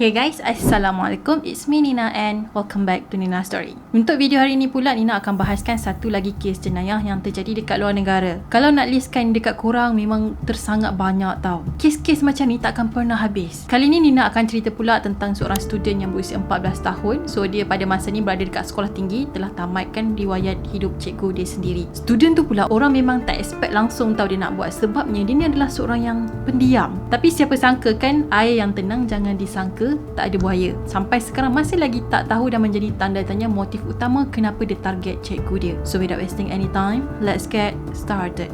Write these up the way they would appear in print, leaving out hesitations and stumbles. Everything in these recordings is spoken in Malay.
Hey guys, Assalamualaikum. It's me Nina and welcome back to Nina Story. Untuk video hari ni pula, Nina akan bahaskan satu lagi kes jenayah yang terjadi dekat luar negara. Kalau nak listkan dekat korang, memang tersangat banyak tau. Kes-kes macam ni tak akan pernah habis. Kali ni Nina akan cerita pula tentang seorang student yang berusia 14 tahun. So dia pada masa ni berada dekat sekolah tinggi, telah tamatkan riwayat hidup cikgu dia sendiri. Student tu pula orang memang tak expect langsung tau dia nak buat, sebabnya dia ni adalah seorang yang pendiam. Tapi siapa sangka kan, air yang tenang jangan disangka tak ada buaya. Sampai sekarang masih lagi tak tahu dan menjadi tanda tanya motif utama kenapa dia target cikgu dia. So without wasting any time, let's get started.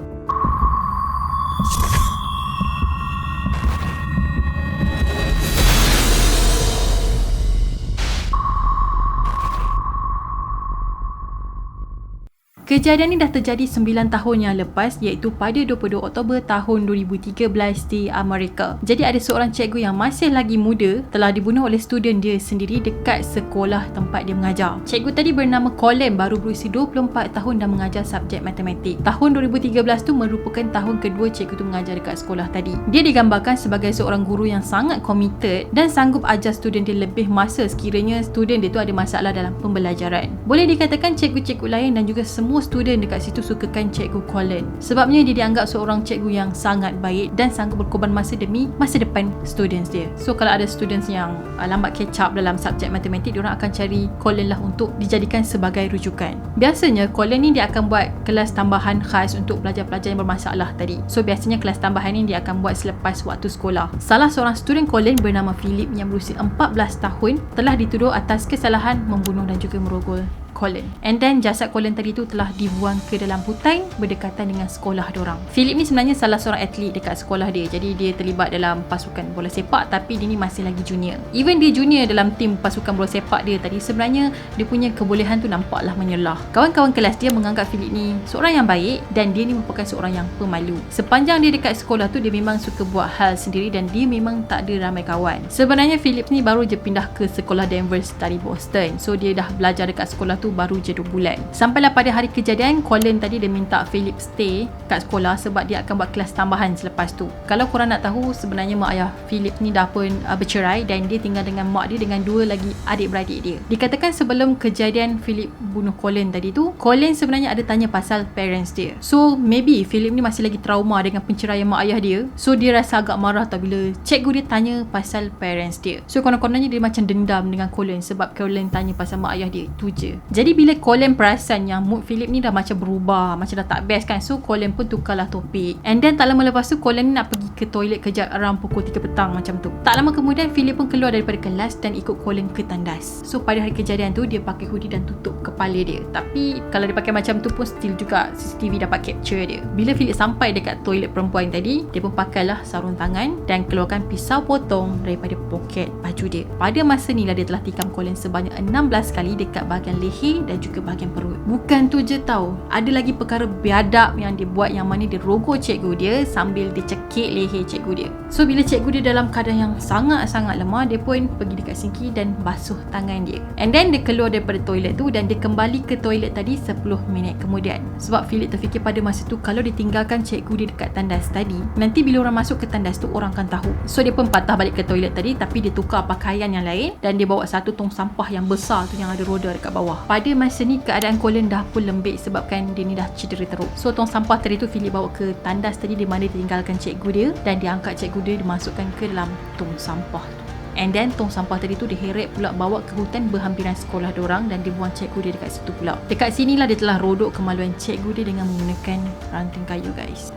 Kejadian ni dah terjadi 9 tahun yang lepas, iaitu pada 22 Oktober tahun 2013 di Amerika. Jadi ada seorang cikgu yang masih lagi muda telah dibunuh oleh student dia sendiri dekat sekolah tempat dia mengajar. Cikgu tadi bernama Colin, baru berusia 24 tahun dan mengajar subjek matematik. Tahun 2013 tu merupakan tahun kedua cikgu tu mengajar dekat sekolah tadi. Dia digambarkan sebagai seorang guru yang sangat committed dan sanggup ajar student dia lebih masa sekiranya student dia tu ada masalah dalam pembelajaran. Boleh dikatakan cikgu-cikgu lain dan juga semua student dekat situ sukakan cikgu Colin, sebabnya dia dianggap seorang cikgu yang sangat baik dan sanggup berkorban masa demi masa depan students dia. So kalau ada students yang lambat catch up dalam subjek matematik, diorang akan cari Colin lah untuk dijadikan sebagai rujukan. Biasanya Colin ni dia akan buat kelas tambahan khas untuk pelajar-pelajar yang bermasalah tadi. So biasanya kelas tambahan ni dia akan buat selepas waktu sekolah. Salah seorang student Colin bernama Philip yang berusia 14 tahun telah dituduh atas kesalahan membunuh dan juga merogol Colin. And then jasad Colin tadi tu telah dibuang ke dalam hutan berdekatan dengan sekolah diorang. Philip ni sebenarnya salah seorang atlet dekat sekolah dia. Jadi dia terlibat dalam pasukan bola sepak, tapi dia ni masih lagi junior. Even dia junior dalam tim pasukan bola sepak dia tadi, sebenarnya dia punya kebolehan tu nampaklah menyelah. Kawan-kawan kelas dia menganggap Philip ni seorang yang baik dan dia ni merupakan seorang yang pemalu. Sepanjang dia dekat sekolah tu, dia memang suka buat hal sendiri dan dia memang tak ada ramai kawan. Sebenarnya Philip ni baru je pindah ke sekolah Danvers dari Boston. So dia dah belajar dekat sekolah tu baru je 2 bulan. Sampailah pada hari kejadian, Colin tadi dia minta Philip stay kat sekolah sebab dia akan buat kelas tambahan selepas tu. Kalau korang nak tahu, sebenarnya mak ayah Philip ni dah pun bercerai dan dia tinggal dengan mak dia dengan 2 lagi adik-beradik dia. Dikatakan sebelum kejadian Philip bunuh Colin tadi tu, Colin sebenarnya ada tanya pasal parents dia. So maybe Philip ni masih lagi trauma dengan penceraian mak ayah dia. So dia rasa agak marah tau bila cikgu dia tanya pasal parents dia. So konon-kononnya dia macam dendam dengan Colin sebab Colin tanya pasal mak ayah dia. Tu je. Jadi bila Colin perasan yang mood Philip ni dah macam berubah, macam dah tak best kan, so Colin pun tukarlah topik. And then tak lama lepas tu Colin ni nak pergi ke toilet kejap around pukul 3 petang macam tu. Tak lama kemudian Philip pun keluar daripada kelas dan ikut Colin ke tandas. So pada hari kejadian tu dia pakai hoodie dan tutup kepala dia. Tapi kalau dia pakai macam tu pun still juga CCTV dapat capture dia. Bila Philip sampai dekat toilet perempuan tadi, dia pun pakailah sarung tangan dan keluarkan pisau potong daripada poket baju dia. Pada masa ni lah dia telah tikam Colin sebanyak 16 kali dekat bahagian leher dan juga bahagian perut. Bukan tu je tau, ada lagi perkara biadab yang dia buat, yang mana dia rogol cikgu dia sambil dia cekik leher cikgu dia. So bila cikgu dia dalam keadaan yang sangat-sangat lemah, dia pun pergi dekat sinki dan basuh tangan dia. And then dia keluar daripada toilet tu dan dia kembali ke toilet tadi 10 minit kemudian. Sebab Philip terfikir pada masa tu, kalau ditinggalkan cikgu dia dekat tandas tadi, nanti bila orang masuk ke tandas tu orang akan tahu. So dia pun patah balik ke toilet tadi, tapi dia tukar pakaian yang lain dan dia bawa satu tong sampah yang besar tu yang ada roda dekat bawah. Pada masa ni keadaan Colin dah pun lembik sebabkan dia ni dah cedera teruk. So tong sampah tadi tu Philip bawa ke tandas tadi di mana dia tinggalkan cikgu dia, dan dia angkat cikgu dia dimasukkan ke dalam tong sampah tu. And then tong sampah tadi tu diheret pula bawa ke hutan berhampiran sekolah diorang dan dibuang cikgu dia dekat situ pula. Dekat sinilah dia telah rodok kemaluan cikgu dia dengan menggunakan ranting kayu guys.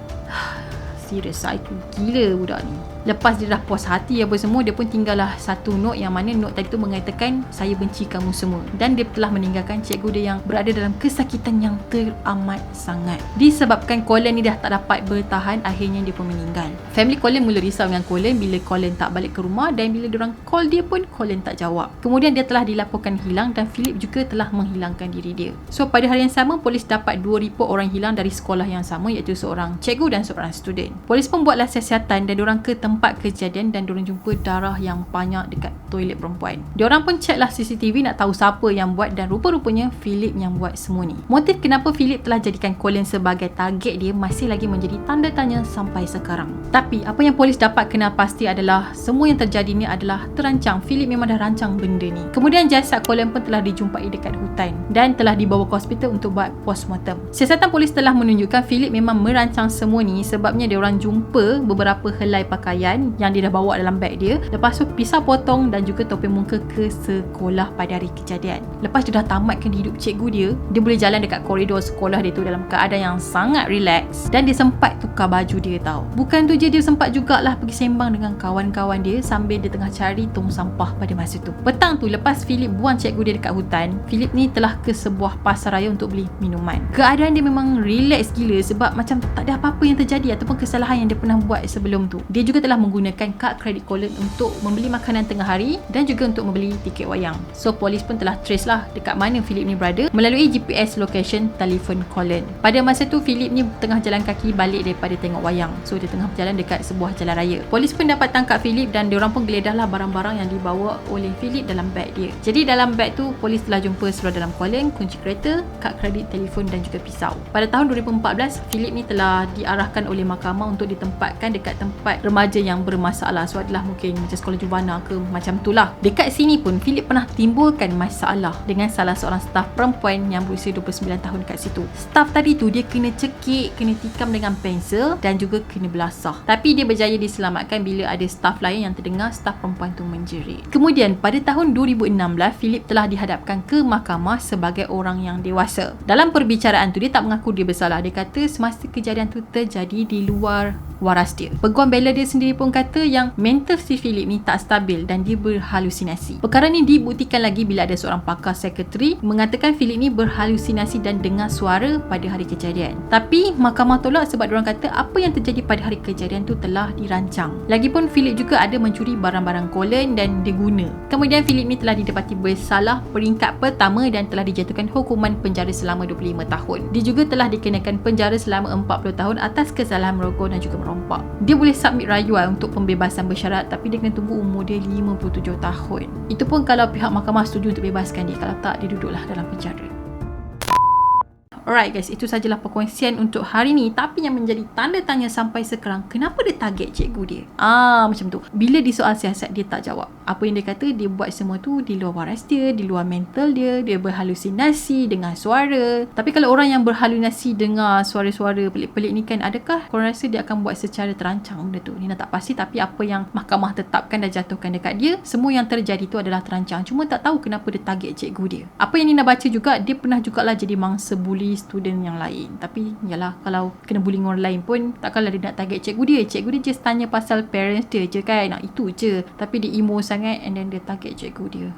Serius, psycho gila budak ni. Lepas dia dah puas hati apa semua, dia pun tinggallah satu note yang mana note tadi tu mengatakan, saya benci kamu semua. Dan dia telah meninggalkan cikgu dia yang berada dalam kesakitan yang teramat sangat. Disebabkan Colin ni dah tak dapat bertahan, akhirnya dia pun meninggal. Family Colin mula risau dengan Colin bila Colin tak balik ke rumah, dan bila diorang call dia pun Colin tak jawab. Kemudian dia telah dilaporkan hilang dan Philip juga telah menghilangkan diri dia. So pada hari yang sama, polis dapat 2 report orang hilang dari sekolah yang sama, iaitu seorang cikgu dan seorang student. Polis pun buatlah siasatan dan diorang ke tempat kejadian dan diorang jumpa darah yang banyak dekat toilet perempuan. Diorang pun check lah CCTV nak tahu siapa yang buat dan rupa-rupanya Philip yang buat semua ni. Motif kenapa Philip telah jadikan Colin sebagai target dia masih lagi menjadi tanda tanya sampai sekarang. Tapi apa yang polis dapat kenal pasti adalah semua yang terjadi ni adalah terancang. Philip memang dah rancang benda ni. Kemudian jasad Colin pun telah dijumpai dekat hutan dan telah dibawa ke hospital untuk buat postmortem. Siasatan polis telah menunjukkan Philip memang merancang semua ni sebabnya dia orang jumpa beberapa helai pakaian yang dia dah bawa dalam beg dia. Lepas tu pisau potong dan juga topeng muka ke sekolah pada hari kejadian. Lepas dia dah tamatkan hidup cikgu dia boleh jalan dekat koridor sekolah dia tu dalam keadaan yang sangat relax dan dia sempat tukar baju dia tau. Bukan tu je, dia sempat jugalah pergi sembang dengan kawan-kawan dia sambil dia tengah cari tong sampah pada masa tu. Petang tu lepas Philip buang cikgu dia dekat hutan, Philip ni telah ke sebuah pasar raya untuk beli minuman. Keadaan dia memang relax gila sebab macam tak ada apa-apa yang terjadi ataupun kesalahan yang dia pernah buat sebelum tu. Dia juga telah menggunakan kad kredit Colin untuk membeli makanan tengah hari dan juga untuk membeli tiket wayang. So polis pun telah trace lah dekat mana Philip ni berada melalui GPS location telefon Colin. Pada masa tu Philip ni tengah jalan kaki balik daripada tengok wayang. So dia tengah berjalan dekat sebuah jalan raya. Polis pun dapat tangkap Philip dan diorang pun geledah lah barang-barang yang dibawa oleh Philip dalam beg dia. Jadi dalam beg tu polis telah jumpa seluar dalam Colin, kunci kereta, kad kredit telefon dan juga pisau. Pada tahun 2014 Philip ni telah diarahkan oleh mahkamah untuk ditempatkan dekat tempat remaja yang bermasalah. So adalah mungkin macam sekolah juvana ke macam tu lah. Dekat sini pun Philip pernah timbulkan masalah dengan salah seorang staf perempuan yang berusia 29 tahun kat situ. Staf tadi tu dia kena cekik, kena tikam dengan pensel dan juga kena belasah. Tapi dia berjaya diselamatkan bila ada staf lain yang terdengar staf perempuan tu menjerit. Kemudian pada tahun 2016 Philip telah dihadapkan ke mahkamah sebagai orang yang dewasa. Dalam perbicaraan tu dia tak mengaku dia bersalah. Dia kata semasa kejadian tu terjadi di luar waras dia. Peguam bela dia sendiri pun kata yang mental si Philip ni tak stabil dan dia berhalusinasi. Perkara ni dibuktikan lagi bila ada seorang pakar sekretari mengatakan Philip ni berhalusinasi dan dengar suara pada hari kejadian. Tapi mahkamah tolak sebab diorang kata apa yang terjadi pada hari kejadian tu telah dirancang. Lagipun Philip juga ada mencuri barang-barang Colin dan diguna. Kemudian Philip ni telah didapati bersalah peringkat pertama dan telah dijatuhkan hukuman penjara selama 25 tahun. Dia juga telah dikenakan penjara selama 40 tahun atas kesalahan merogol dan juga merompak. Dia boleh submit rayuan untuk pembebasan bersyarat tapi dia kena tunggu umur dia 57 tahun. Itu pun kalau pihak mahkamah setuju untuk bebaskan dia. Kalau tak, dia duduklah dalam penjara. Alright guys, itu sajalah perkongsian untuk hari ni. Tapi yang menjadi tanda tanya sampai sekarang, kenapa dia target cikgu dia? Macam tu. Bila disoal siasat, dia tak jawab. Apa yang dia kata, dia buat semua tu di luar waras dia, di luar mental dia. Dia berhalusinasi dengan suara. Tapi kalau orang yang berhalusinasi dengar suara-suara pelik-pelik ni kan, adakah korang rasa dia akan buat secara terancang benda tu? Nina tak pasti, tapi apa yang mahkamah tetapkan dan jatuhkan dekat dia, semua yang terjadi tu adalah terancang. Cuma tak tahu kenapa dia target cikgu dia. Apa yang Nina baca juga, dia pernah jugalah jadi mangsa bully student yang lain. Tapi yalah, kalau kena bullying orang lain pun takkanlah dia nak target cikgu dia. Cikgu dia just tanya pasal parents dia je kan, nak itu je. Tapi dia emo sangat and then dia target cikgu dia.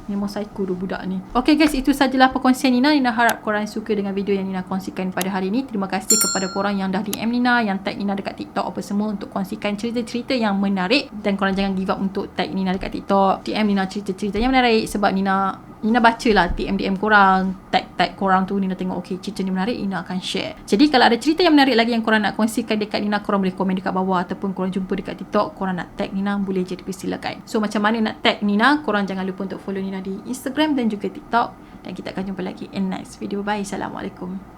Memang psycho tu budak ni. Okay guys, itu sajalah perkongsian Nina. Nina harap korang suka dengan video yang Nina kongsikan pada hari ni. Terima kasih kepada korang yang dah DM Nina, yang tag Nina dekat TikTok apa semua untuk kongsikan cerita-cerita yang menarik. Dan korang jangan give up untuk tag Nina dekat TikTok, DM Nina cerita-cerita yang menarik. Sebab Nina bacalah DM korang, tag korang tu. Nina tengok okay, cerita ni menarik, Nina akan share. Jadi kalau ada cerita yang menarik lagi yang korang nak kongsikan dekat Nina, korang boleh komen dekat bawah. Ataupun korang jumpa dekat TikTok, korang nak tag Nina, boleh je dipersilakan. So macam mana nak tag Nina, korang jangan lupa untuk follow Nina di Instagram dan juga TikTok. Dan kita akan jumpa lagi in next video. Bye. Assalamualaikum.